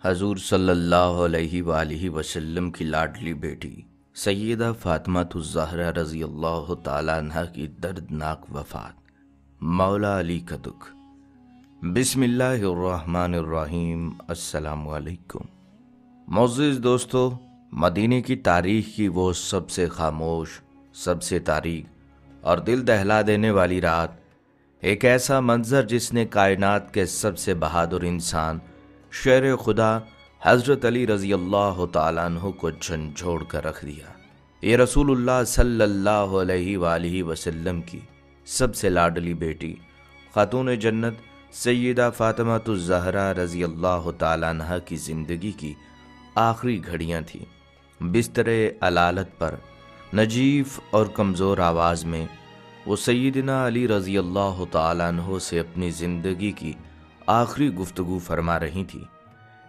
حضور صلی اللہ علیہ وآلہ وسلم کی لاڈلی بیٹی سیدہ فاطمہ الزہرا رضی اللہ تعالیٰ عنہ کی دردناک وفات۔ مولا علی کا دکھ۔ بسم اللہ الرحمن الرحیم۔ السلام علیکم معزز دوستو، مدینے کی تاریخ کی وہ سب سے خاموش، سب سے تاریک اور دل دہلا دینے والی رات، ایک ایسا منظر جس نے کائنات کے سب سے بہادر انسان شیر خدا حضرت علی رضی اللہ تعالیٰ عنہ کو جھنجھوڑ کر رکھ دیا۔ یہ رسول اللہ صلی اللہ علیہ وآلہ وسلم کی سب سے لاڈلی بیٹی خاتون جنت سیدہ فاطمہ الزہرا رضی اللہ تعالیٰ عنہ کی زندگی کی آخری گھڑیاں تھیں۔ بستر علالت پر نجیف اور کمزور آواز میں وہ سیدنا علی رضی اللہ تعالیٰ عنہ سے اپنی زندگی کی آخری گفتگو فرما رہی تھی،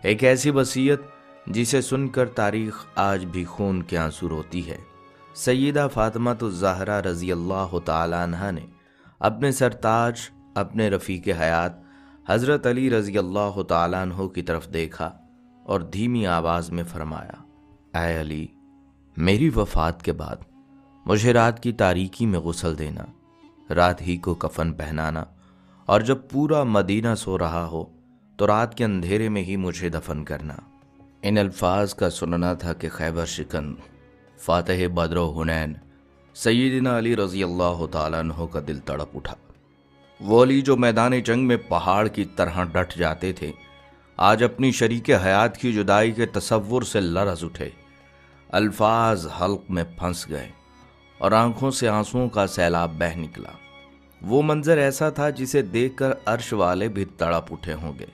ایک ایسی وصیت جسے سن کر تاریخ آج بھی خون کے آنسو روتی ہے۔ سیدہ فاطمہ الزہرا رضی اللہ تعالیٰ عنہ نے اپنے سرتاج، اپنے رفیق حیات حضرت علی رضی اللہ تعالیٰ عنہ کی طرف دیکھا اور دھیمی آواز میں فرمایا، اے علی، میری وفات کے بعد مجھے رات کی تاریکی میں غسل دینا، رات ہی کو کفن پہنانا، اور جب پورا مدینہ سو رہا ہو تو رات کے اندھیرے میں ہی مجھے دفن کرنا۔ ان الفاظ کا سننا تھا کہ خیبر شکن، فاتح بدر و حنین سیدنا علی رضی اللہ تعالیٰ عنہ کا دل تڑپ اٹھا۔ وہ علی جو میدان جنگ میں پہاڑ کی طرح ڈٹ جاتے تھے، آج اپنی شریک حیات کی جدائی کے تصور سے لرز اٹھے، الفاظ حلق میں پھنس گئے اور آنکھوں سے آنسوؤں کا سیلاب بہہ نکلا۔ وہ منظر ایسا تھا جسے دیکھ کر عرش والے بھی تڑپ اٹھے ہوں گے۔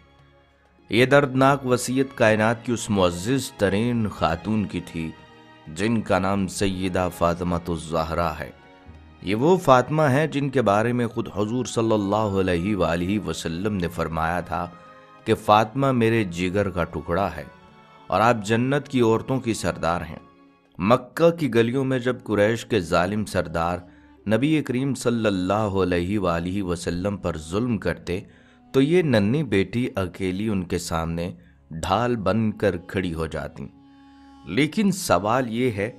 یہ دردناک وصیت کائنات کی اس معزز ترین خاتون کی تھی جن کا نام سیدہ فاطمہ الزہرا ہے۔ یہ وہ فاطمہ ہے جن کے بارے میں خود حضور صلی اللہ علیہ وآلہ وسلم نے فرمایا تھا کہ فاطمہ میرے جگر کا ٹکڑا ہے اور آپ جنت کی عورتوں کی سردار ہیں۔ مکہ کی گلیوں میں جب قریش کے ظالم سردار نبی کریم صلی اللہ علیہ وآلہ وسلم پر ظلم کرتے تو یہ ننھی بیٹی اکیلی ان کے سامنے ڈھال بن کر کھڑی ہو جاتی۔ لیکن سوال یہ ہے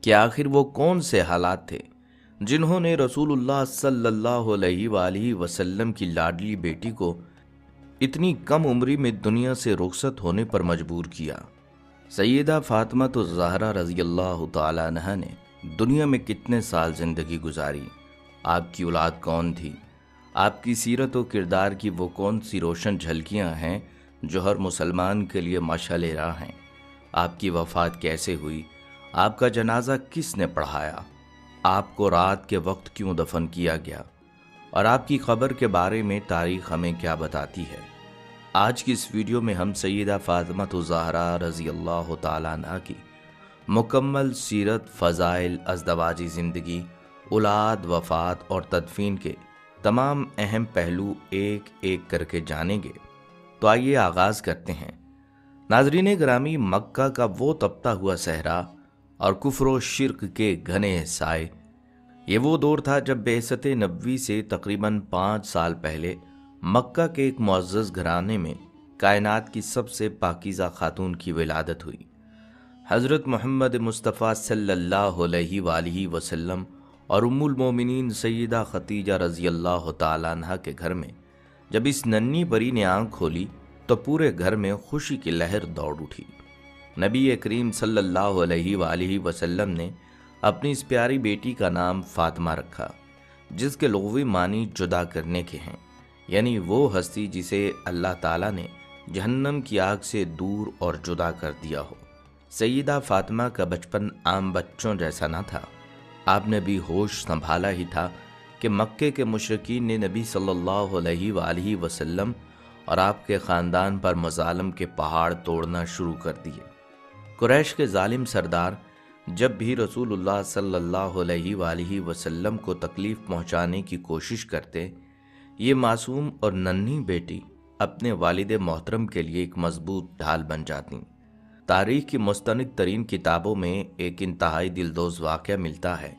کہ آخر وہ کون سے حالات تھے جنہوں نے رسول اللہ صلی اللہ علیہ وآلہ وسلم کی لاڈلی بیٹی کو اتنی کم عمری میں دنیا سے رخصت ہونے پر مجبور کیا؟ سیدہ فاطمہ الزہرا رضی اللہ تعالیٰ عنہ نے دنیا میں کتنے سال زندگی گزاری؟ آپ کی اولاد کون تھی؟ آپ کی سیرت و کردار کی وہ کون سی روشن جھلکیاں ہیں جو ہر مسلمان کے لیے مشعل راہ ہیں؟ آپ کی وفات کیسے ہوئی؟ آپ کا جنازہ کس نے پڑھایا؟ آپ کو رات کے وقت کیوں دفن کیا گیا؟ اور آپ کی قبر کے بارے میں تاریخ ہمیں کیا بتاتی ہے؟ آج کی اس ویڈیو میں ہم سیدہ فاطمہ الزہرا رضی اللہ تعالیٰ عنہ کی مکمل سیرت، فضائل، ازدواجی زندگی، اولاد، وفات اور تدفین کے تمام اہم پہلو ایک ایک کر کے جانیں گے۔ تو آئیے آغاز کرتے ہیں۔ ناظرین گرامی، مکہ کا وہ تپتا ہوا صحرا اور کفر و شرک کے گھنے سائے، یہ وہ دور تھا جب بعثت نبوی سے تقریباً 5 سال پہلے مکہ کے ایک معزز گھرانے میں کائنات کی سب سے پاکیزہ خاتون کی ولادت ہوئی۔ حضرت محمد مصطفیٰ صلی اللہ علیہ وآلہ وسلم اور ام المومنین سیدہ خدیجہ رضی اللہ تعالیٰ عنہ کے گھر میں جب اس ننھی پری نے آنکھ کھولی تو پورے گھر میں خوشی کی لہر دوڑ اٹھی۔ نبی کریم صلی اللہ علیہ وآلہ وسلم نے اپنی اس پیاری بیٹی کا نام فاطمہ رکھا، جس کے لغوی معنی جدا کرنے کے ہیں، یعنی وہ ہستی جسے اللہ تعالیٰ نے جہنم کی آگ سے دور اور جدا کر دیا ہو۔ سیدہ فاطمہ کا بچپن عام بچوں جیسا نہ تھا۔ آپ نے بھی ہوش سنبھالا ہی تھا کہ مکے کے مشرکین نے نبی صلی اللہ علیہ وآلہ وسلم اور آپ کے خاندان پر مظالم کے پہاڑ توڑنا شروع کر دیے۔ قریش کے ظالم سردار جب بھی رسول اللہ صلی اللہ علیہ وآلہ وسلم کو تکلیف پہنچانے کی کوشش کرتے، یہ معصوم اور ننھی بیٹی اپنے والد محترم کے لیے ایک مضبوط ڈھال بن جاتی۔ تاریخ کی مستند ترین کتابوں میں ایک انتہائی دلدوز واقعہ ملتا ہے۔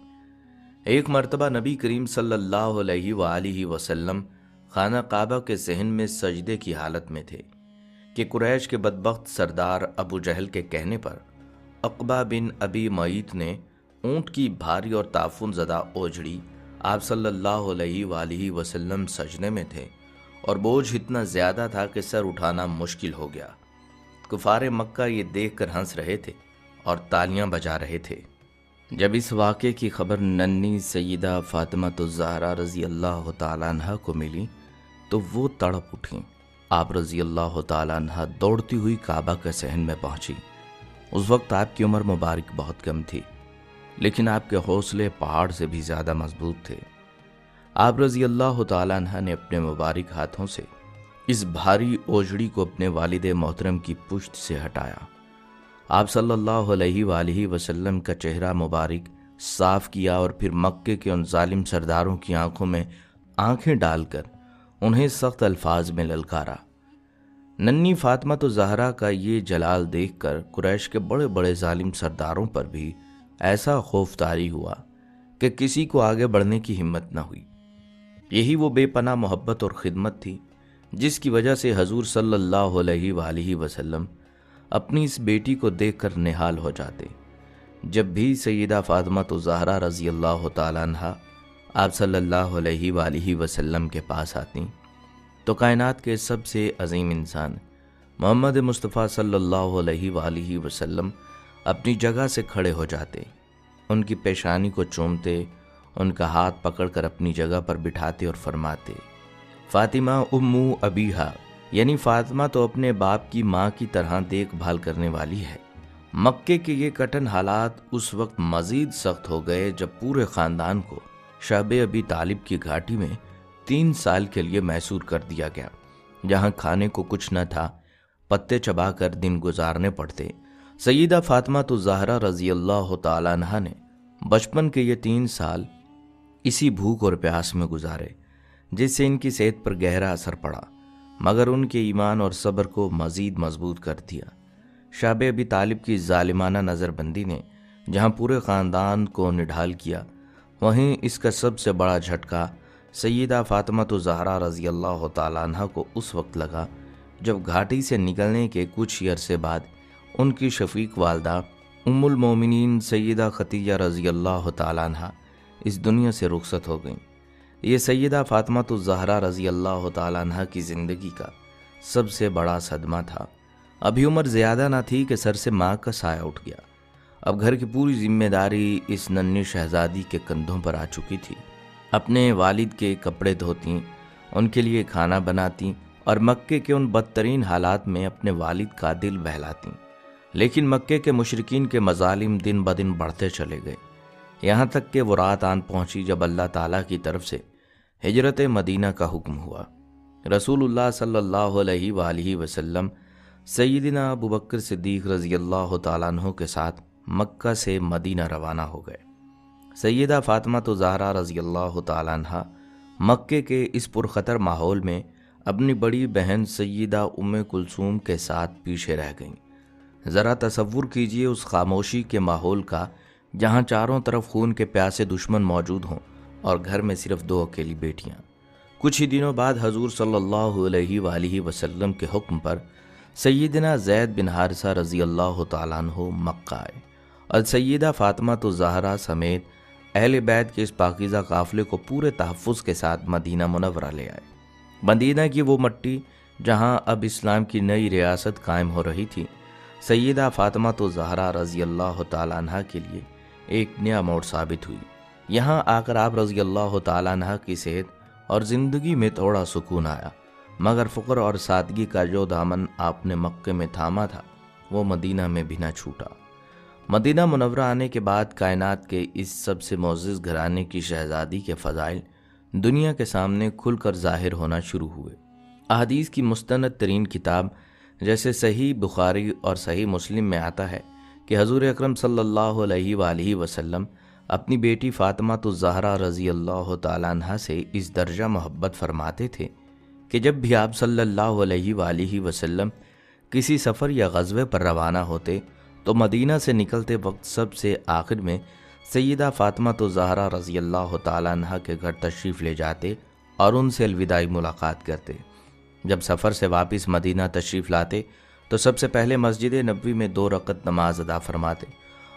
ایک مرتبہ نبی کریم صلی اللہ علیہ وآلہ وسلم خانہ کعبہ کے صحن میں سجدے کی حالت میں تھے کہ قریش کے بدبخت سردار ابو جہل کے کہنے پر عقبہ بن ابی معیط نے اونٹ کی بھاری اور تعفن زدہ اوجڑی آپ صلی اللہ علیہ وآلہ وسلم سجنے میں تھے اور بوجھ اتنا زیادہ تھا کہ سر اٹھانا مشکل ہو گیا۔ کفار مکہ یہ دیکھ کر ہنس رہے تھے اور تالیاں بجا رہے تھے۔ جب اس واقعے کی خبر ننھی سیدہ فاطمہ الزہرا رضی اللہ تعالیٰ عنہ کو ملی تو وہ تڑپ اٹھیں۔ آپ رضی اللہ تعالیٰ عنہ دوڑتی ہوئی کعبہ کے صحن میں پہنچی۔ اس وقت آپ کی عمر مبارک بہت کم تھی، لیکن آپ کے حوصلے پہاڑ سے بھی زیادہ مضبوط تھے۔ آپ رضی اللہ تعالیٰ عنہ نے اپنے مبارک ہاتھوں سے اس بھاری اوجڑی کو اپنے والد محترم کی پشت سے ہٹایا۔ آپ صلی اللہ علیہ وآلہ وسلم کا چہرہ مبارک صاف کیا اور پھر مکے کے ان ظالم سرداروں کی آنکھوں میں آنکھیں ڈال کر انہیں سخت الفاظ میں للکارا۔ ننھی فاطمہ الزہرا کا یہ جلال دیکھ کر قریش کے بڑے بڑے ظالم سرداروں پر بھی ایسا خوف طاری ہوا کہ کسی کو آگے بڑھنے کی ہمت نہ ہوئی۔ یہی وہ بے پناہ محبت اور خدمت تھی جس کی وجہ سے حضور صلی اللہ علیہ وآلہ وسلم اپنی اس بیٹی کو دیکھ کر نہال ہو جاتے۔ جب بھی سیدہ فاطمہ الزہرا رضی اللہ تعالیٰ عنہ آپ صلی اللہ علیہ وآلہ وسلم کے پاس آتی تو کائنات کے سب سے عظیم انسان محمد مصطفیٰ صلی اللہ علیہ وآلہ وسلم اپنی جگہ سے کھڑے ہو جاتے، ان کی پیشانی کو چومتے، ان کا ہاتھ پکڑ کر اپنی جگہ پر بٹھاتے اور فرماتے، فاطمہ امو ابیہا، یعنی فاطمہ تو اپنے باپ کی ماں کی طرح دیکھ بھال کرنے والی ہے۔ مکے کے یہ کٹھن حالات اس وقت مزید سخت ہو گئے جب پورے خاندان کو شعب ابی طالب کی گھاٹی میں 3 سال کے لیے محصور کر دیا گیا، جہاں کھانے کو کچھ نہ تھا، پتے چبا کر دن گزارنے پڑتے۔ سیدہ فاطمہ الزہرا رضی اللہ تعالیٰ عنہ نے بچپن کے یہ 3 سال اسی بھوک اور پیاس میں گزارے، جس سے ان کی صحت پر گہرا اثر پڑا، مگر ان کے ایمان اور صبر کو مزید مضبوط کر دیا۔ شعب ابی طالب کی ظالمانہ نظر بندی نے جہاں پورے خاندان کو نڈھال کیا، وہیں اس کا سب سے بڑا جھٹکا سیدہ فاطمہ الزہرا رضی اللہ تعالیٰ عنہ کو اس وقت لگا جب گھاٹی سے نکلنے کے کچھ ہی عرصے بعد ان کی شفیق والدہ ام المومنین سیدہ خدیجہ رضی اللہ تعالیٰ عنہ اس دنیا سے رخصت ہو گئیں۔ یہ سیدہ فاطمہ الزہرا رضی اللہ تعالیٰ عنہ کی زندگی کا سب سے بڑا صدمہ تھا۔ ابھی عمر زیادہ نہ تھی کہ سر سے ماں کا سایہ اٹھ گیا۔ اب گھر کی پوری ذمہ داری اس ننھی شہزادی کے کندھوں پر آ چکی تھی۔ اپنے والد کے کپڑے دھوتیں، ان کے لیے کھانا بناتیں اور مکے کے ان بدترین حالات میں اپنے والد کا دل بہلاتیں۔ لیکن مکے کے مشرکین کے مظالم دن بدن بڑھتے چلے گئے، یہاں تک کہ وہ رات آن پہنچی جب اللہ تعالیٰ کی طرف سے ہجرت مدینہ کا حکم ہوا۔ رسول اللہ صلی اللہ علیہ وآلہ وسلم سیدنا ابوبکر صدیق رضی اللہ تعالیٰ عنہ کے ساتھ مکہ سے مدینہ روانہ ہو گئے۔ سیدہ فاطمہ الزہرا رضی اللہ تعالیٰ عنہ مکے کے اس پرخطر ماحول میں اپنی بڑی بہن سیدہ ام کلثوم کے ساتھ پیچھے رہ گئیں۔ ذرا تصور کیجئے اس خاموشی کے ماحول کا جہاں چاروں طرف خون کے پیاسے دشمن موجود ہوں اور گھر میں صرف 2 اکیلی بیٹیاں۔ کچھ ہی دنوں بعد حضور صلی اللہ علیہ وآلہ وسلم کے حکم پر سیدنا زید بن حارثہ رضی اللہ تعالیٰ عنہ مکہ آئے اور سیدہ فاطمہ الزہرا سمیت اہل بیت کے اس پاکیزہ قافلے کو پورے تحفظ کے ساتھ مدینہ منورہ لے آئے۔ مدینہ کی وہ مٹی جہاں اب اسلام کی نئی ریاست قائم ہو رہی تھی، سیدہ فاطمہ الزہرا رضی اللہ تعالیٰ عنہ کے لیے ایک نیا موڑ ثابت ہوئی۔ یہاں آ کر آپ رضی اللہ تعالیٰ عنہ کی صحت اور زندگی میں تھوڑا سکون آیا، مگر فقر اور سادگی کا جو دامن آپ نے مکے میں تھاما تھا وہ مدینہ میں بھی نہ چھوٹا۔ مدینہ منورہ آنے کے بعد کائنات کے اس سب سے معزز گھرانے کی شہزادی کے فضائل دنیا کے سامنے کھل کر ظاہر ہونا شروع ہوئے۔ احادیث کی مستند ترین کتاب جیسے صحیح بخاری اور صحیح مسلم میں آتا ہے کہ حضور اکرم صلی اللہ علیہ وآلہ وسلم اپنی بیٹی فاطمہ الزہرا رضی اللہ تعالیٰ عنہ سے اس درجہ محبت فرماتے تھے کہ جب بھی آپ صلی اللہ علیہ وآلہ وسلم کسی سفر یا غزوے پر روانہ ہوتے تو مدینہ سے نکلتے وقت سب سے آخر میں سیدہ فاطمہ الزہرا رضی اللہ تعالیٰ عنہ کے گھر تشریف لے جاتے اور ان سے الوداعی ملاقات کرتے۔ جب سفر سے واپس مدینہ تشریف لاتے تو سب سے پہلے مسجد نبوی میں 2 رکعت نماز ادا فرماتے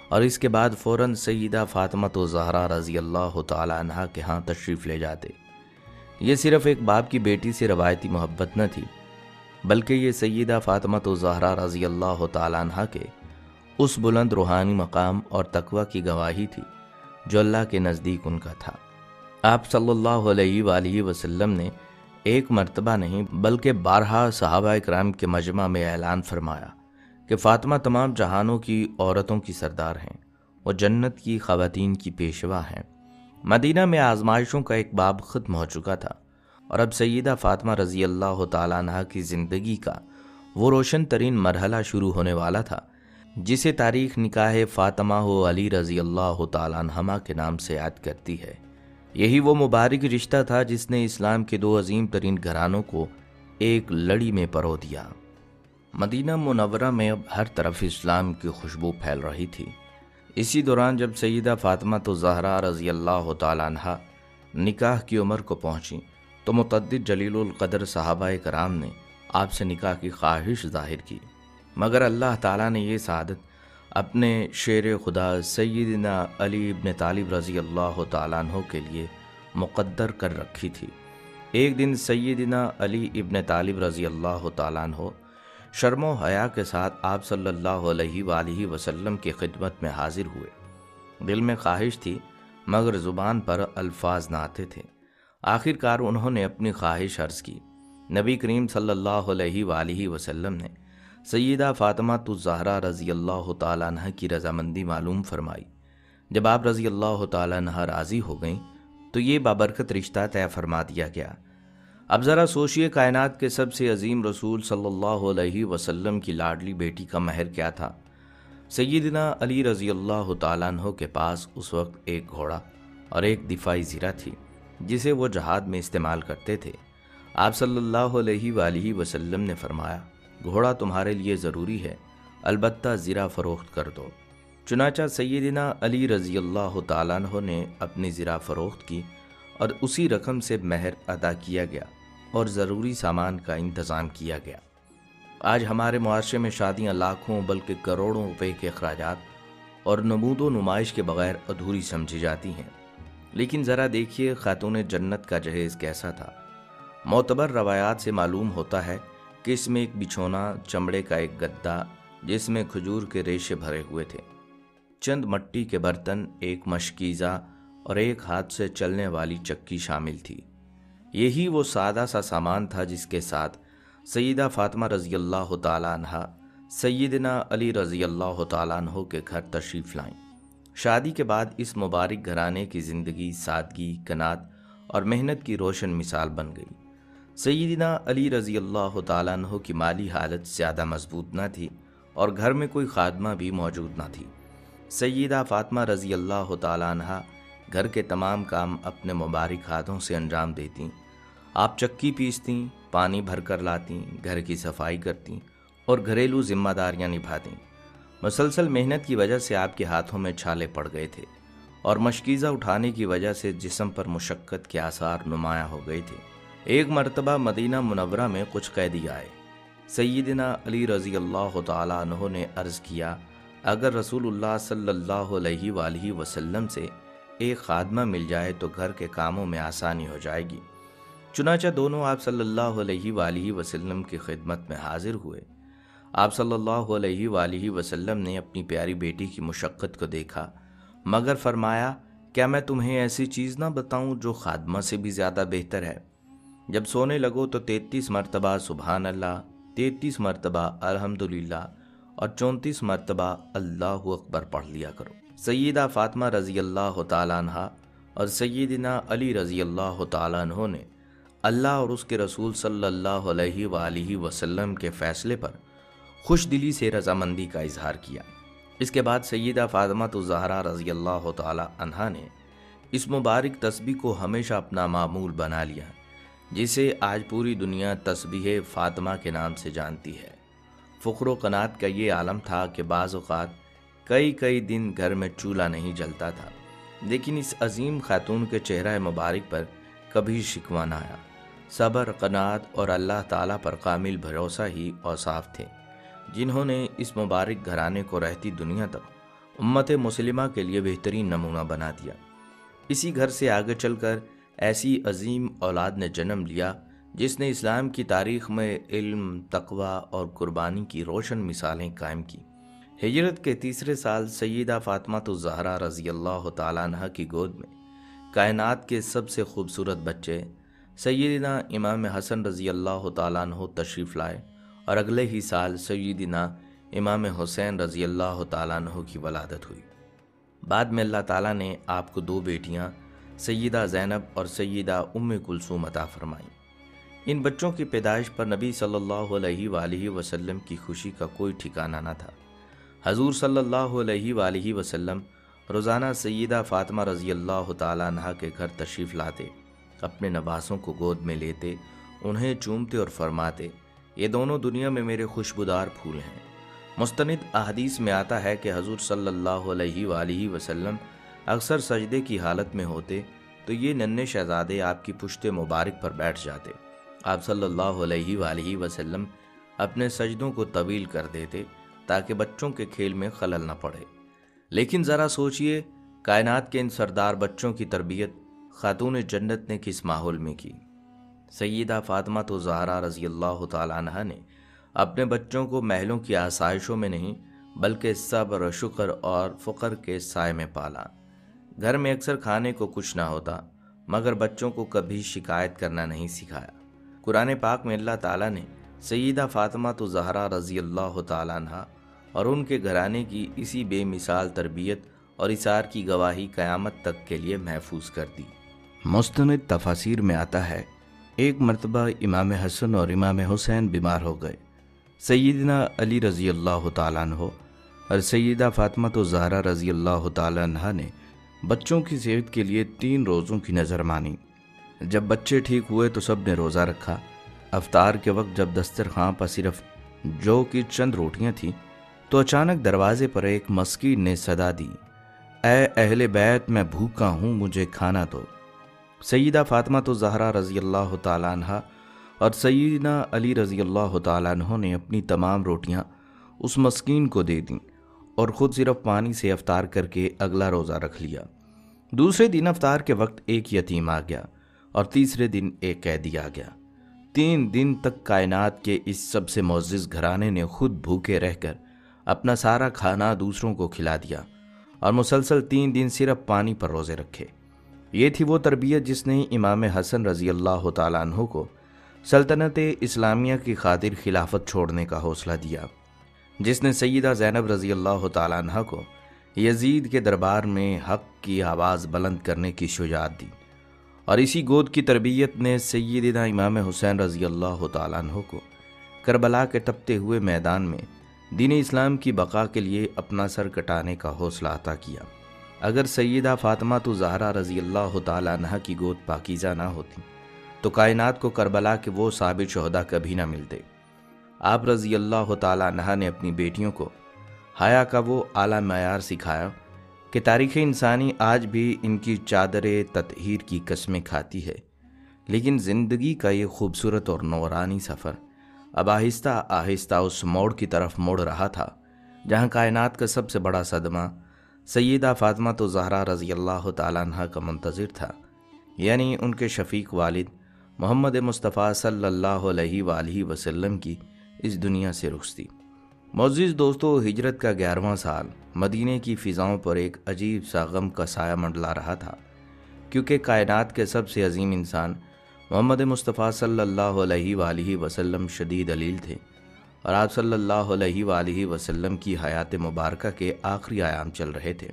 اور اس کے بعد فوراً سیدہ فاطمہ الزہرا رضی اللہ تعالی عنہا کے ہاں تشریف لے جاتے۔ یہ صرف ایک باپ کی بیٹی سے روایتی محبت نہ تھی، بلکہ یہ سیدہ فاطمہ الزہرا رضی اللہ تعالی عنہا کے اس بلند روحانی مقام اور تقوی کی گواہی تھی جو اللہ کے نزدیک ان کا تھا۔ آپ صلی اللہ علیہ وآلہ وسلم نے ایک مرتبہ نہیں بلکہ بارہا صحابہ اکرام کے مجمع میں اعلان فرمایا کہ فاطمہ تمام جہانوں کی عورتوں کی سردار ہیں، وہ جنت کی خواتین کی پیشوا ہیں۔ مدینہ میں آزمائشوں کا ایک باب ختم ہو چکا تھا اور اب سیدہ فاطمہ رضی اللہ تعالیٰ عنہ کی زندگی کا وہ روشن ترین مرحلہ شروع ہونے والا تھا جسے تاریخ نکاح فاطمہ و علی رضی اللہ تعالیٰ عنہما کے نام سے یاد کرتی ہے۔ یہی وہ مبارک رشتہ تھا جس نے اسلام کے 2 عظیم ترین گھرانوں کو ایک لڑی میں پرو دیا۔ مدینہ منورہ میں اب ہر طرف اسلام کی خوشبو پھیل رہی تھی۔ اسی دوران جب سیدہ فاطمہ الزہرا رضی اللہ تعالیٰ عنہا نکاح کی عمر کو پہنچی تو متعدد جلیل القدر صحابہ کرام نے آپ سے نکاح کی خواہش ظاہر کی، مگر اللہ تعالیٰ نے یہ سعادت اپنے شیر خدا سیدنا علی ابن طالب رضی اللہ تعالیٰ عنہ کے لیے مقدر کر رکھی تھی۔ ایک دن سیدنا علی ابن طالب رضی اللہ تعالیٰ عنہ شرم و حیا کے ساتھ آپ صلی اللہ علیہ وآلہ وسلم کی خدمت میں حاضر ہوئے۔ دل میں خواہش تھی مگر زبان پر الفاظ نہ آتے تھے۔ آخر کار انہوں نے اپنی خواہش عرض کی۔ نبی کریم صلی اللہ علیہ وآلہ وسلم نے سیدہ فاطمہ الزہرا رضی اللہ تعالیٰ عنہ کی رضامندی معلوم فرمائی۔ جب آپ رضی اللہ تعالیٰ عنہ راضی ہو گئیں تو یہ بابرکت رشتہ طے فرما دیا گیا۔ اب ذرا سوچئے، کائنات کے سب سے عظیم رسول صلی اللہ علیہ وسلم کی لاڈلی بیٹی کا مہر کیا تھا؟ سیدنا علی رضی اللہ تعالیٰ عنہ کے پاس اس وقت ایک گھوڑا اور ایک دفاعی زرہ تھی جسے وہ جہاد میں استعمال کرتے تھے۔ آپ صلی اللہ علیہ وآلہ وسلم نے فرمایا، گھوڑا تمہارے لیے ضروری ہے، البتہ زرہ فروخت کر دو۔ چنانچہ سیدنا علی رضی اللہ تعالیٰ عنہ نے اپنی زرہ فروخت کی اور اسی رقم سے مہر ادا کیا گیا اور ضروری سامان کا انتظام کیا گیا۔ آج ہمارے معاشرے میں شادیاں لاکھوں بلکہ کروڑوں روپے کے اخراجات اور نمود و نمائش کے بغیر ادھوری سمجھی جاتی ہیں، لیکن ذرا دیکھیے خاتون جنت کا جہیز کیسا تھا۔ معتبر روایات سے معلوم ہوتا ہے کہ اس میں ایک بچھونا، چمڑے کا ایک گدا جس میں کھجور کے ریشے بھرے ہوئے تھے، چند مٹی کے برتن، ایک مشکیزہ اور ایک ہاتھ سے چلنے والی چکی شامل تھی۔ یہی وہ سادہ سا سامان تھا جس کے ساتھ سیدہ فاطمہ رضی اللہ تعالیٰ عنہ سیدنا علی رضی اللہ تعالیٰ عنہ کے گھر تشریف لائیں۔ شادی کے بعد اس مبارک گھرانے کی زندگی سادگی، کنات اور محنت کی روشن مثال بن گئی۔ سیدنا علی رضی اللہ تعالیٰ عنہ کی مالی حالت زیادہ مضبوط نہ تھی اور گھر میں کوئی خادمہ بھی موجود نہ تھی۔ سیدہ فاطمہ رضی اللہ تعالیٰ عنہ گھر کے تمام کام اپنے مبارک ہاتھوں سے انجام دیتیں۔ آپ چکی پیستیں، پانی بھر کر لاتیں، گھر کی صفائی کرتیں اور گھریلو ذمہ داریاں نبھاتیں۔ مسلسل محنت کی وجہ سے آپ کے ہاتھوں میں چھالے پڑ گئے تھے اور مشکیزہ اٹھانے کی وجہ سے جسم پر مشقت کے آثار نمایاں ہو گئے تھے۔ ایک مرتبہ مدینہ منورہ میں کچھ قیدی آئے۔ سیدنا علی رضی اللہ تعالیٰ عنہ نے عرض کیا، اگر رسول اللہ صلی اللہ علیہ وآلہ وسلم سے ایک خادمہ مل جائے تو گھر کے کاموں میں آسانی ہو جائے گی۔ چنانچہ دونوں آپ صلی اللہ علیہ وآلہ وسلم کی خدمت میں حاضر ہوئے۔ آپ صلی اللہ علیہ وآلہ وسلم نے اپنی پیاری بیٹی کی مشقت کو دیکھا مگر فرمایا، کیا میں تمہیں ایسی چیز نہ بتاؤں جو خادمہ سے بھی زیادہ بہتر ہے؟ جب سونے لگو تو 33 مرتبہ سبحان اللہ، 33 مرتبہ الحمدللہ اور 34 مرتبہ اللہ اکبر پڑھ لیا کرو۔ سیدہ فاطمہ رضی اللہ تعالیٰ عنہ اور سیدنا علی رضی اللہ تعالیٰ عنہ نے اللہ اور اس کے رسول صلی اللہ علیہ وآلہ وسلم کے فیصلے پر خوش دلی سے رضامندی کا اظہار کیا۔ اس کے بعد سیدہ فاطمہ الزہرا رضی اللہ تعالیٰ عنہا نے اس مبارک تسبیح کو ہمیشہ اپنا معمول بنا لیا، جسے آج پوری دنیا تسبیح فاطمہ کے نام سے جانتی ہے۔ فخر و قناعت کا یہ عالم تھا کہ بعض اوقات کئی دن گھر میں چولہا نہیں جلتا تھا، لیکن اس عظیم خاتون کے چہرہ مبارک پر کبھی شکوہ نہ آیا۔ صبر، قناعت اور اللہ تعالیٰ پر کامل بھروسہ ہی اوصاف تھے جنہوں نے اس مبارک گھرانے کو رہتی دنیا تک امت مسلمہ کے لیے بہترین نمونہ بنا دیا۔ اسی گھر سے آگے چل کر ایسی عظیم اولاد نے جنم لیا جس نے اسلام کی تاریخ میں علم، تقوی اور قربانی کی روشن مثالیں قائم کی۔ ہجرت کے تیسرے سال سیدہ فاطمہ الزہرا رضی اللہ تعالیٰ عنہ کی گود میں کائنات کے سب سے خوبصورت بچے سیدنا امام حسن رضی اللہ تعالیٰ عنہ تشریف لائے اور اگلے ہی سال سیدنا امام حسین رضی اللہ تعالیٰ عنہ کی ولادت ہوئی۔ بعد میں اللہ تعالیٰ نے آپ کو 2 بیٹیاں سیدہ زینب اور سیدہ ام کلثوم عطا فرمائیں۔ ان بچوں کی پیدائش پر نبی صلی اللہ علیہ وآلہ وسلم کی خوشی کا کوئی ٹھکانہ نہ تھا۔ حضور صلی اللہ علیہ وآلہ وسلم روزانہ سیدہ فاطمہ رضی اللہ تعالیٰ عنہ کے گھر تشریف لاتے، اپنے نواسوں کو گود میں لیتے، انہیں چومتے اور فرماتے، یہ دونوں دنیا میں میرے خوشبودار پھول ہیں۔ مستند احادیث میں آتا ہے کہ حضور صلی اللہ علیہ وآلہ وسلم اکثر سجدے کی حالت میں ہوتے تو یہ ننھے شہزادے آپ کی پشت مبارک پر بیٹھ جاتے۔ آپ صلی اللہ علیہ وآلہ وسلم اپنے سجدوں کو طویل کر دیتے تاکہ بچوں کے کھیل میں خلل نہ پڑے۔ لیکن ذرا سوچئے، کائنات کے ان سردار بچوں کی تربیت خاتون جنت نے کس ماحول میں کی؟ سیدہ فاطمہ الزہرا رضی اللہ تعالیٰ عنہ نے اپنے بچوں کو محلوں کی آسائشوں میں نہیں بلکہ صبر، شکر اور فقر کے سائے میں پالا۔ گھر میں اکثر کھانے کو کچھ نہ ہوتا مگر بچوں کو کبھی شکایت کرنا نہیں سکھایا۔ قرآن پاک میں اللہ تعالیٰ نے سیدہ فاطمہ الزہرا رضی اللہ تعالیٰ عنہ اور ان کے گھرانے کی اسی بے مثال تربیت اور اثار کی گواہی قیامت تک کے لیے محفوظ کر دی۔ مستند تفاسیر میں آتا ہے، ایک مرتبہ امام حسن اور امام حسین بیمار ہو گئے۔ سیدنا علی رضی اللہ تعالیٰ عنہ اور سیدہ فاطمہ الزہرا رضی اللہ تعالیٰ عنہ نے بچوں کی صحت کے لیے 3 روزوں کی نظر مانی۔ جب بچے ٹھیک ہوئے تو سب نے روزہ رکھا۔ افطار کے وقت جب دسترخوان پر صرف جو کی چند روٹیاں تھیں تو اچانک دروازے پر ایک مسکین نے صدا دی، اے اہل بیت، میں بھوکا ہوں، مجھے کھانا دو۔ سیدہ فاطمہ الزہرا رضی اللہ تعالیٰ عنہ اور سیدنا علی رضی اللہ تعالیٰ عنہ نے اپنی تمام روٹیاں اس مسکین کو دے دیں اور خود صرف پانی سے افطار کر کے اگلا روزہ رکھ لیا۔ دوسرے دن افطار کے وقت ایک یتیم آ گیا اور تیسرے دن ایک قیدی آ گیا۔ 3 دن تک کائنات کے اس سب سے معزز گھرانے نے خود بھوکے رہ کر اپنا سارا کھانا دوسروں کو کھلا دیا اور مسلسل 3 دن صرف پانی پر روزے رکھے۔ یہ تھی وہ تربیت جس نے امام حسن رضی اللہ تعالیٰ عنہ کو سلطنت اسلامیہ کی خاطر خلافت چھوڑنے کا حوصلہ دیا، جس نے سیدہ زینب رضی اللہ تعالیٰ عنہ کو یزید کے دربار میں حق کی آواز بلند کرنے کی شجاعت دی، اور اسی گود کی تربیت نے سیدنا امام حسین رضی اللہ تعالیٰ عنہ کو کربلا کے تپتے ہوئے میدان میں دین اسلام کی بقا کے لیے اپنا سر کٹانے کا حوصلہ عطا کیا۔ اگر سیدہ فاطمہ الزہرا رضی اللہ تعالیٰ عنہ کی گود پاکیزہ نہ ہوتی تو کائنات کو کربلا کے وہ ثابت شہداء کبھی نہ ملتے۔ آپ رضی اللہ تعالیٰ عنہ نے اپنی بیٹیوں کو حیا کا وہ اعلیٰ معیار سکھایا کہ تاریخ انسانی آج بھی ان کی چادر تطہیر کی قسمیں کھاتی ہے، لیکن زندگی کا یہ خوبصورت اور نورانی سفر اب آہستہ آہستہ اس موڑ کی طرف مڑ رہا تھا جہاں کائنات کا سب سے بڑا صدمہ سیدہ فاطمہ الزہرا رضی اللہ تعالیٰ عنہ کا منتظر تھا، یعنی ان کے شفیق والد محمد مصطفیٰ صلی اللہ علیہ وآلہ وسلم کی اس دنیا سے رخصتی۔ معزز دوستو، ہجرت کا 11واں سال مدینے کی فضاؤں پر ایک عجیب سا غم کا سایہ منڈلا رہا تھا، کیونکہ کائنات کے سب سے عظیم انسان محمد مصطفیٰ صلی اللہ علیہ وآلہ وسلم شدید علیل تھے، اور آپ صلی اللہ علیہ وآلہ وسلم کی حیات مبارکہ کے آخری ایام چل رہے تھے۔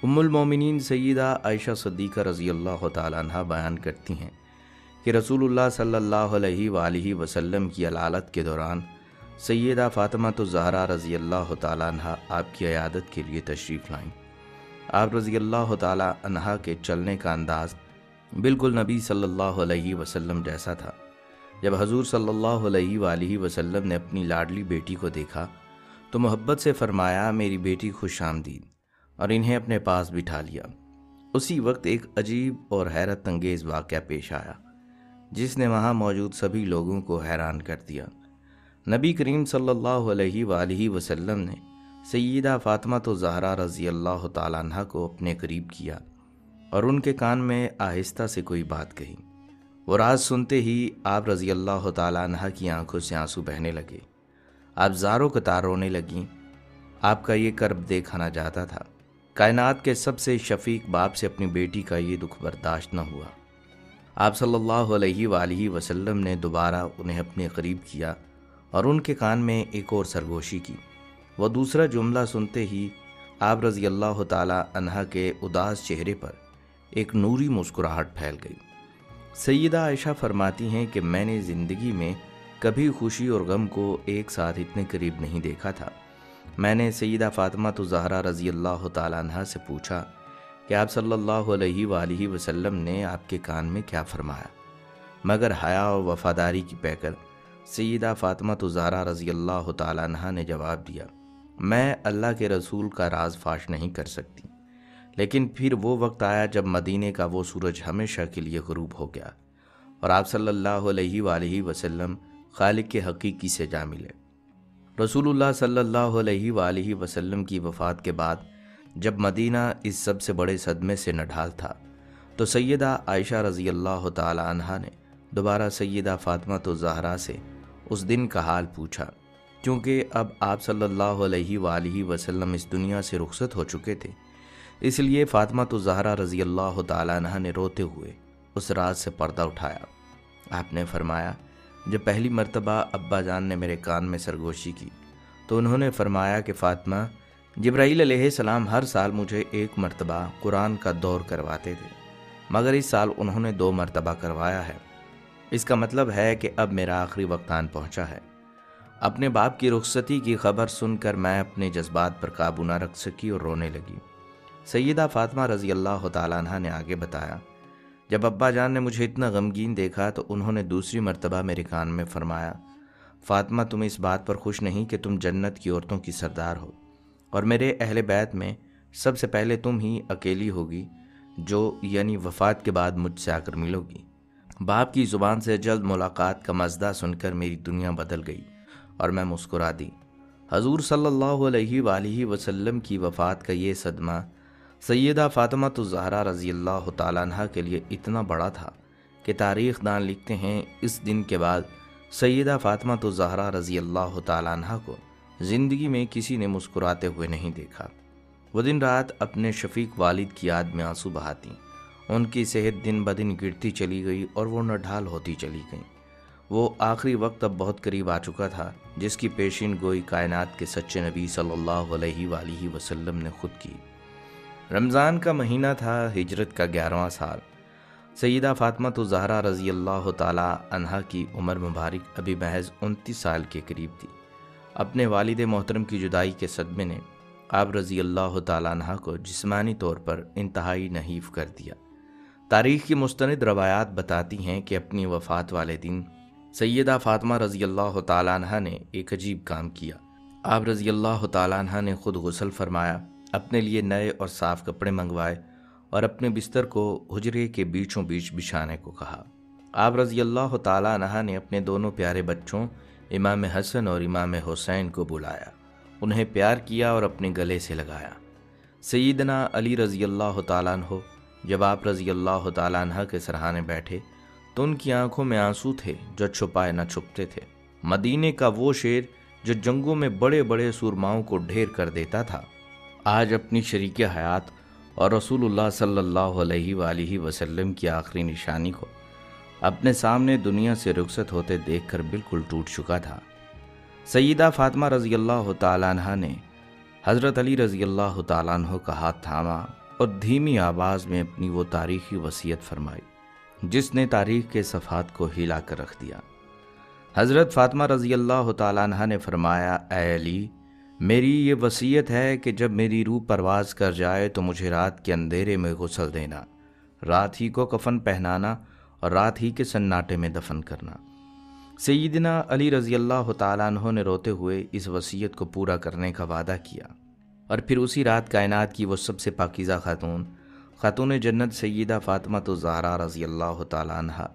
ام المومنین سیدہ عائشہ صدیقہ رضی اللہ تعالیٰ عنہ بیان کرتی ہیں کہ رسول اللہ صلی اللہ علیہ وآلہ وسلم کی علالت کے دوران سیدہ فاطمہ الزہرا رضی اللہ تعالیٰ عنہ آپ کی عیادت کے لیے تشریف لائیں۔ آپ رضی اللہ تعالیٰ عنہ کے چلنے کا انداز بالکل نبی صلی اللہ علیہ وسلم جیسا تھا۔ جب حضور صلی اللہ علیہ وآلہ وسلم نے اپنی لاڈلی بیٹی کو دیکھا تو محبت سے فرمایا، میری بیٹی خوش آمدید، اور انہیں اپنے پاس بٹھا لیا۔ اسی وقت ایک عجیب اور حیرت انگیز واقعہ پیش آیا۔ جس نے وہاں موجود سبھی لوگوں کو حیران کر دیا۔ نبی کریم صلی اللہ علیہ وآلہ وسلم نے سیدہ فاطمہ الزہرا رضی اللہ تعالیٰ عنہ کو اپنے قریب کیا اور ان کے کان میں آہستہ سے کوئی بات کہی۔ وہ راز سنتے ہی آپ رضی اللہ تعالیٰ عنہ کی آنکھوں سے آنسو بہنے لگے۔ آپ زاروں قطار رونے لگیں۔ آپ کا یہ کرب دیکھا نہ جاتا تھا۔ کائنات کے سب سے شفیق باپ سے اپنی بیٹی کا یہ دکھ برداشت نہ ہوا۔ آپ صلی اللہ علیہ وآلہ وسلم نے دوبارہ انہیں اپنے قریب کیا اور ان کے کان میں ایک اور سرگوشی کی۔ وہ دوسرا جملہ سنتے ہی آپ رضی اللہ تعالی عنہ کے اداس چہرے پر ایک نوری مسکراہٹ پھیل گئی۔ سیدہ عائشہ فرماتی ہیں کہ میں نے زندگی میں کبھی خوشی اور غم کو ایک ساتھ اتنے قریب نہیں دیکھا تھا۔ میں نے سیدہ فاطمہ الزہرا رضی اللہ تعالی عنہ سے پوچھا کہ آپ صلی اللہ علیہ وآلہ وسلم نے آپ کے کان میں کیا فرمایا، مگر حیا اور وفاداری کی پیکر سیدہ فاطمہ الزہرا رضی اللہ تعالی عنہ نے جواب دیا، میں اللہ کے رسول کا راز فاش نہیں کر سکتی۔ لیکن پھر وہ وقت آیا جب مدینے کا وہ سورج ہمیشہ کے لیے غروب ہو گیا اور آپ صلی اللہ علیہ وآلہ وسلم خالق کے حقیقی سے جا ملے۔ رسول اللہ صلی اللہ علیہ وآلہ وسلم کی وفات کے بعد جب مدینہ اس سب سے بڑے صدمے سے نڈھال تھا تو سیدہ عائشہ رضی اللہ تعالی عنہا نے دوبارہ سیدہ فاطمہ الزہرا سے اس دن کا حال پوچھا، کیونکہ اب آپ صلی اللہ علیہ وآلہ وسلم اس دنیا سے رخصت ہو چکے تھے۔ اس لیے فاطمہ الزہرا رضی اللہ تعالی عنہا نے روتے ہوئے اس راز سے پردہ اٹھایا۔ آپ نے فرمایا، جب پہلی مرتبہ ابا جان نے میرے کان میں سرگوشی کی تو انہوں نے فرمایا کہ فاطمہ، جبرائیل علیہ السلام ہر سال مجھے ایک مرتبہ قرآن کا دور کرواتے تھے، مگر اس سال انہوں نے 2 مرتبہ کروایا ہے۔ اس کا مطلب ہے کہ اب میرا آخری وقت آن پہنچا ہے۔ اپنے باپ کی رخصتی کی خبر سن کر میں اپنے جذبات پر قابو نہ رکھ سکی اور رونے لگی۔ سیدہ فاطمہ رضی اللہ تعالیٰ عنہ نے آگے بتایا، جب ابا جان نے مجھے اتنا غمگین دیکھا تو انہوں نے دوسری مرتبہ میرے کان میں فرمایا، فاطمہ، تم اس بات پر خوش نہیں کہ تم جنت کی عورتوں کی سردار ہو اور میرے اہل بیت میں سب سے پہلے تم ہی اکیلی ہوگی جو یعنی وفات کے بعد مجھ سے آ کر ملو گی۔ باپ کی زبان سے جلد ملاقات کا مزدہ سن کر میری دنیا بدل گئی اور میں مسکرا دی۔ حضور صلی اللہ علیہ وآلہ وسلم کی وفات کا یہ صدمہ سیدہ فاطمہ الزہرا رضی اللہ تعالیٰ عنہ کے لیے اتنا بڑا تھا کہ تاریخ دان لکھتے ہیں اس دن کے بعد سیدہ فاطمہ الزہرا رضی اللہ تعالیٰ عنہ کو زندگی میں کسی نے مسکراتے ہوئے نہیں دیکھا۔ وہ دن رات اپنے شفیق والد کی یاد میں آنسو بہاتی۔ ان کی صحت دن بدن گرتی چلی گئی اور وہ نڈھال ہوتی چلی گئیں۔ وہ آخری وقت اب بہت قریب آ چکا تھا جس کی پیشین گوئی کائنات کے سچے نبی صلی اللہ علیہ وآلہ وسلم نے خود کی۔ رمضان کا مہینہ تھا، ہجرت کا 11واں سال۔ سیدہ فاطمہ الزہرا رضی اللہ تعالی عنہا کی عمر مبارک ابھی محض 29 سال کے قریب تھی۔ اپنے والد محترم کی جدائی کے صدمے نے آپ رضی اللہ تعالی عنہ کو جسمانی طور پر انتہائی نحیف کر دیا۔ تاریخ کی مستند روایات بتاتی ہیں کہ اپنی وفات والے دن سیدہ فاطمہ رضی اللہ تعالی عنہ نے ایک عجیب کام کیا۔ آپ رضی اللہ تعالی عنہ نے خود غسل فرمایا، اپنے لیے نئے اور صاف کپڑے منگوائے اور اپنے بستر کو حجرے کے بیچوں بیچ بچھانے کو کہا۔ آپ رضی اللہ تعالی عنہ نے اپنے دونوں پیارے بچوں امام حسن اور امام حسین کو بلایا، انہیں پیار کیا اور اپنے گلے سے لگایا۔ سیدنا علی رضی اللہ تعالیٰ عنہ جب آپ رضی اللہ تعالیٰ عنہ کے سرہانے بیٹھے تو ان کی آنکھوں میں آنسو تھے جو چھپائے نہ چھپتے تھے۔ مدینے کا وہ شیر جو جنگوں میں بڑے بڑے سورماؤں کو ڈھیر کر دیتا تھا، آج اپنی شریک حیات اور رسول اللہ صلی اللہ علیہ وآلہ وسلم کی آخری نشانی کو اپنے سامنے دنیا سے رخصت ہوتے دیکھ کر بالکل ٹوٹ چکا تھا۔ سیدہ فاطمہ رضی اللہ تعالیٰ عنہ نے حضرت علی رضی اللہ تعالیٰ عنہ کا ہاتھ تھاما اور دھیمی آواز میں اپنی وہ تاریخی وصیت فرمائی جس نے تاریخ کے صفحات کو ہلا کر رکھ دیا۔ حضرت فاطمہ رضی اللہ تعالیٰ عنہ نے فرمایا، اے علی، میری یہ وصیت ہے کہ جب میری روح پرواز کر جائے تو مجھے رات کے اندھیرے میں غسل دینا، رات ہی کو کفن پہنانا اور رات ہی کے سناٹے میں دفن کرنا۔ سیدنا علی رضی اللہ تعالیٰ عنہ نے روتے ہوئے اس وصیت کو پورا کرنے کا وعدہ کیا اور پھر اسی رات کائنات کی وہ سب سے پاکیزہ خاتون جنت سیدہ فاطمہ الزہرا رضی اللہ تعالیٰ عنہ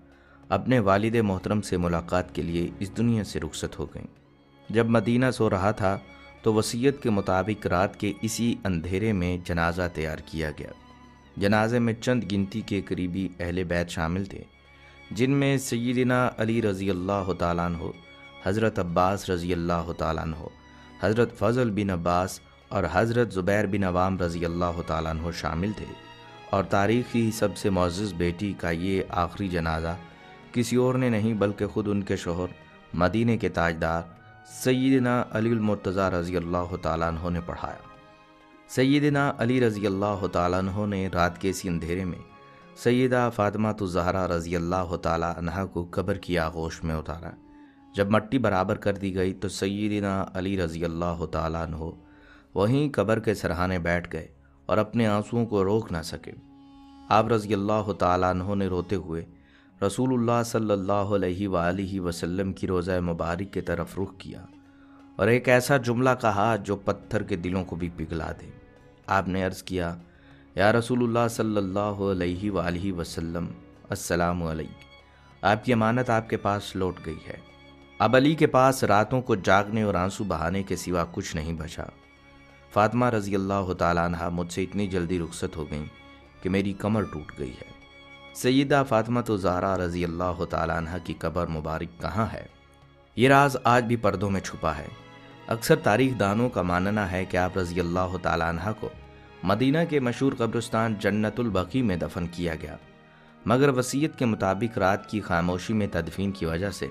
اپنے والد محترم سے ملاقات کے لیے اس دنیا سے رخصت ہو گئیں۔ جب مدینہ سو رہا تھا تو وصیت کے مطابق رات کے اسی اندھیرے میں جنازہ تیار کیا گیا۔ جنازے میں چند گنتی کے قریبی اہل بیت شامل تھے، جن میں سیدنا علی رضی اللہ تعالیٰ عنہ، حضرت عباس رضی اللہ تعالیٰ عنہ، حضرت فضل بن عباس اور حضرت زبیر بن عوام رضی اللہ تعالیٰ عنہ شامل تھے، اور تاریخ کی سب سے معزز بیٹی کا یہ آخری جنازہ کسی اور نے نہیں بلکہ خود ان کے شوہر مدینے کے تاجدار سیدنا علی المرتضیٰ رضی اللہ تعالیٰ عنہ نے پڑھایا۔ سیدنا علی رضی اللہ تعالیٰ عنہ نے رات کے اسی اندھیرے میں سیدہ فاطمہ الزہرا رضی اللہ تعالیٰ عنہ کو قبر کی آغوش میں اتارا۔ جب مٹی برابر کر دی گئی تو سیدنا علی رضی اللہ تعالیٰ عنہ وہیں قبر کے سرہانے بیٹھ گئے اور اپنے آنسوؤں کو روک نہ سکے۔ آپ رضی اللہ تعالیٰ عنہ نے روتے ہوئے رسول اللہ صلی اللہ علیہ وآلہ وسلم کی روضہ مبارک کی طرف رخ کیا اور ایک ایسا جملہ کہا جو پتھر کے دلوں کو بھی پگھلا دے۔ آپ نے عرض کیا، یا رسول اللہ صلی اللہ علیہ وآلہ وسلم، السلام علیکم، آپ کی امانت آپ کے پاس لوٹ گئی ہے۔ اب علی کے پاس راتوں کو جاگنے اور آنسو بہانے کے سوا کچھ نہیں بچا۔ فاطمہ رضی اللہ تعالیٰ عنہ مجھ سے اتنی جلدی رخصت ہو گئیں کہ میری کمر ٹوٹ گئی ہے۔ سیدہ فاطمہ الزہرا رضی اللہ تعالیٰ عنہ کی قبر مبارک کہاں ہے؟ یہ راز آج بھی پردوں میں چھپا ہے۔ اکثر تاریخ دانوں کا ماننا ہے کہ آپ رضی اللہ تعالیٰ عنہ کو مدینہ کے مشہور قبرستان جنت البقیع میں دفن کیا گیا، مگر وصیت کے مطابق رات کی خاموشی میں تدفین کی وجہ سے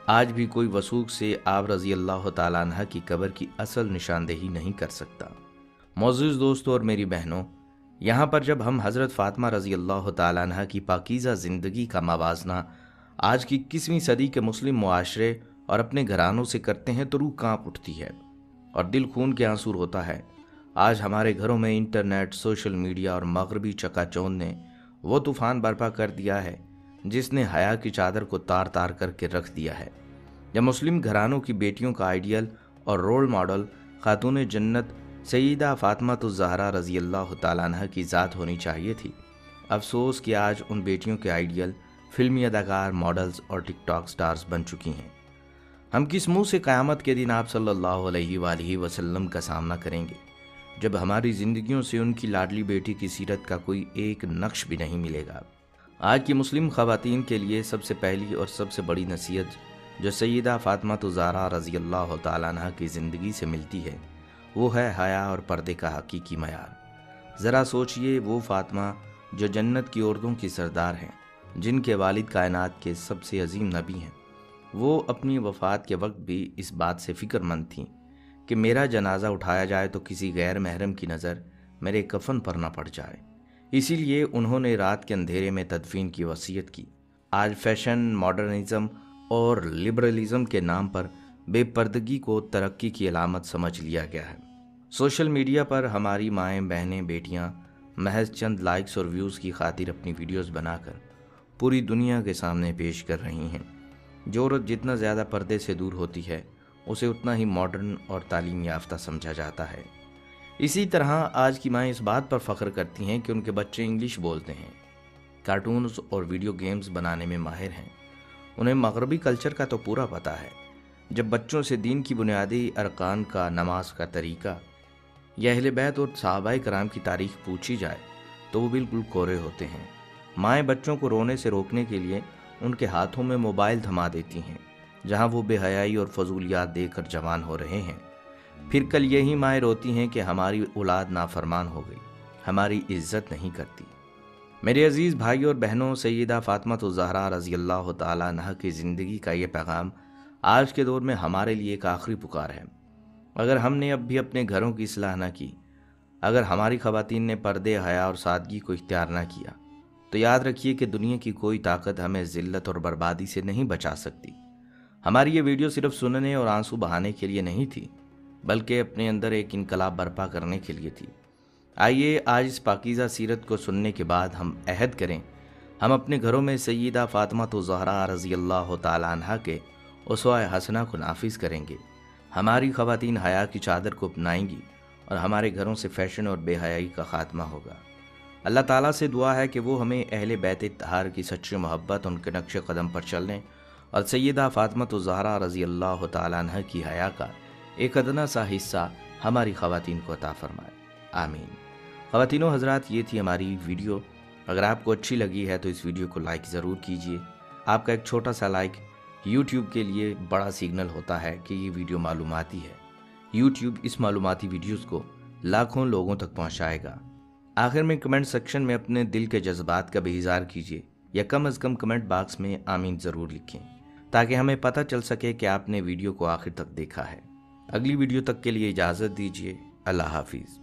آج بھی کوئی وثوق سے آپ رضی اللہ تعالیٰ عنہ کی قبر کی اصل نشاندہی نہیں کر سکتا۔ معزز دوستوں اور میری بہنوں، یہاں پر جب ہم حضرت فاطمہ رضی اللہ تعالیٰ عنہ کی پاکیزہ زندگی کا موازنہ آج کی 21ویں صدی کے مسلم معاشرے اور اپنے گھرانوں سے کرتے ہیں تو روح کانپ اٹھتی ہے اور دل خون کے آنسو ہوتا ہے۔ آج ہمارے گھروں میں انٹرنیٹ، سوشل میڈیا اور مغربی چکا چوند نے وہ طوفان برپا کر دیا ہے جس نے حیا کی چادر کو تار تار کر کے رکھ دیا ہے۔ جب مسلم گھرانوں کی بیٹیوں کا آئیڈیل اور رول ماڈل خاتون جنت سیدہ فاطمہ الزہرا رضی اللہ تعالیٰ عنہ کی ذات ہونی چاہیے تھی، افسوس کہ آج ان بیٹیوں کے آئیڈیل فلمی اداکار، ماڈلز اور ٹک ٹاک سٹارز بن چکی ہیں۔ ہم کس منہ سے قیامت کے دن آپ صلی اللہ علیہ وآلہ وسلم کا سامنا کریں گے جب ہماری زندگیوں سے ان کی لاڈلی بیٹی کی سیرت کا کوئی ایک نقش بھی نہیں ملے گا؟ آج کی مسلم خواتین کے لیے سب سے پہلی اور سب سے بڑی نصیحت جو سیدہ فاطمہ الزہرا رضی اللہ تعالیٰ عنہ کی زندگی سے ملتی ہے وہ ہے حیا اور پردے کا حقیقی معیار۔ ذرا سوچئے، وہ فاطمہ جو جنت کی عورتوں کی سردار ہیں، جن کے والد کائنات کے سب سے عظیم نبی ہیں، وہ اپنی وفات کے وقت بھی اس بات سے فکر مند تھیں کہ میرا جنازہ اٹھایا جائے تو کسی غیر محرم کی نظر میرے کفن پر نہ پڑ جائے۔ اسی لیے انہوں نے رات کے اندھیرے میں تدفین کی وصیت کی۔ آج فیشن، ماڈرنزم اور لبرلزم کے نام پر بے پردگی کو ترقی کی علامت سمجھ لیا گیا ہے۔ سوشل میڈیا پر ہماری مائیں، بہنیں، بیٹیاں محض چند لائکس اور ویوز کی خاطر اپنی ویڈیوز بنا کر پوری دنیا کے سامنے پیش کر رہی ہیں۔ جو عورت جتنا زیادہ پردے سے دور ہوتی ہے اسے اتنا ہی ماڈرن اور تعلیم یافتہ سمجھا جاتا ہے۔ اسی طرح آج کی مائیں اس بات پر فخر کرتی ہیں کہ ان کے بچے انگلش بولتے ہیں، کارٹونز اور ویڈیو گیمز بنانے میں ماہر ہیں۔ انہیں مغربی کلچر کا تو پورا پتہ ہے۔ جب بچوں سے دین کی بنیادی ارکان کا، نماز کا طریقہ یا اہل بیت اور صحابہ کرام کی تاریخ پوچھی جائے تو وہ بالکل کورے ہوتے ہیں۔ مائیں بچوں کو رونے سے روکنے کے لیے ان کے ہاتھوں میں موبائل تھما دیتی ہیں، جہاں وہ بے حیائی اور فضولیات دے کر جوان ہو رہے ہیں۔ پھر کل یہی مائیں روتی ہیں کہ ہماری اولاد نافرمان ہو گئی، ہماری عزت نہیں کرتی۔ میرے عزیز بھائی اور بہنوں، سیدہ فاطمہ الزہرا رضی اللہ تعالیٰ عنہ کی زندگی کا یہ پیغام آج کے دور میں ہمارے لیے ایک آخری پکار ہے۔ اگر ہم نے اب بھی اپنے گھروں کی اصلاح نہ کی، اگر ہماری خواتین نے پردے، حیا اور سادگی کو اختیار نہ کیا، تو یاد رکھیے کہ دنیا کی کوئی طاقت ہمیں ذلت اور بربادی سے نہیں بچا سکتی۔ ہماری یہ ویڈیو صرف سننے اور آنسو بہانے کے لیے نہیں تھی، بلکہ اپنے اندر ایک انقلاب برپا کرنے کے لیے تھی۔ آئیے آج اس پاکیزہ سیرت کو سننے کے بعد ہم عہد کریں، ہم اپنے گھروں میں سیدہ فاطمہ الزہرا رضی اللہ تعالیٰ عنہ کے اسوہ حسنہ کو نافذ کریں گے۔ ہماری خواتین حیا کی چادر کو اپنائیں گی اور ہمارے گھروں سے فیشن اور بے حیائی کا خاتمہ ہوگا۔ اللہ تعالیٰ سے دعا ہے کہ وہ ہمیں اہل بیت اطہار کی سچی محبت، ان کے نقش قدم پر چلنے اور سیدہ فاطمہ الزہرا رضی اللہ تعالیٰ عنہ کی حیا کا ایک ادنا سا حصہ ہماری خواتین کو عطا فرمائے، آمین۔ خواتین و حضرات، یہ تھی ہماری ویڈیو۔ اگر آپ کو اچھی لگی ہے تو اس ویڈیو کو لائک ضرور کیجئے۔ آپ کا ایک چھوٹا سا لائک یوٹیوب کے لیے بڑا سگنل ہوتا ہے کہ یہ ویڈیو معلوماتی ہے۔ یوٹیوب اس معلوماتی ویڈیوز کو لاکھوں لوگوں تک پہنچائے گا۔ آخر میں کمنٹ سیکشن میں اپنے دل کے جذبات کا بھی اظہار کیجیے، یا کم از کم کمنٹ باکس میں آمین ضرور لکھیں، تاکہ ہمیں پتہ چل سکے کہ آپ نے ویڈیو کو آخر تک دیکھا ہے۔ اگلی ویڈیو تک کے لیے اجازت دیجیے۔ اللہ حافظ۔